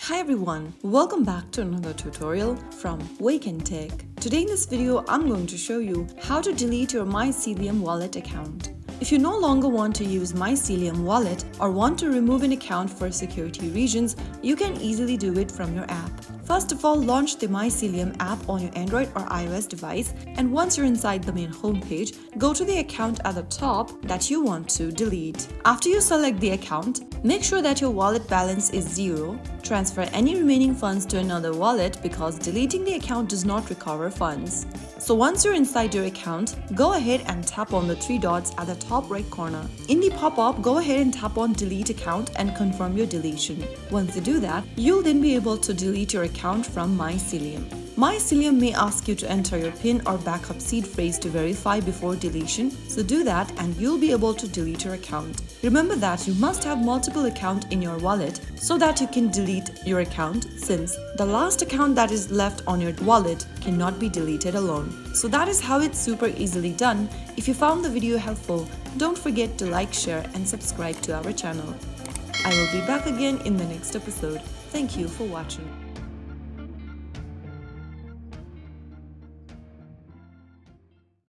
Hi everyone, welcome back to another tutorial from Wake&Tech. Today in this video, I'm going to show you how to delete your Mycelium Wallet account. If you no longer want to use Mycelium Wallet or want to remove an account for security reasons, you can easily do it from your app. First of all, launch the Mycelium app on your Android or iOS device, and once you're inside the main homepage, go to the account at the top that you want to delete. After you select the account, make sure that your wallet balance is 0. Transfer any remaining funds to another wallet because deleting the account does not recover funds. So once you're inside your account, go ahead and tap on the 3 dots at the top right corner. In the pop-up, go ahead and tap on Delete Account and confirm your deletion. Once you do that, you'll then be able to delete your account from Mycelium. Mycelium may ask you to enter your PIN or backup seed phrase to verify before deletion, so do that and you'll be able to delete your account. Remember that you must have multiple accounts in your wallet so that you can delete your account, since the last account that is left on your wallet cannot be deleted alone. So that is how it's super easily done. If you found the video helpful, don't forget to like, share and subscribe to our channel. I will be back again in the next episode. Thank you for watching.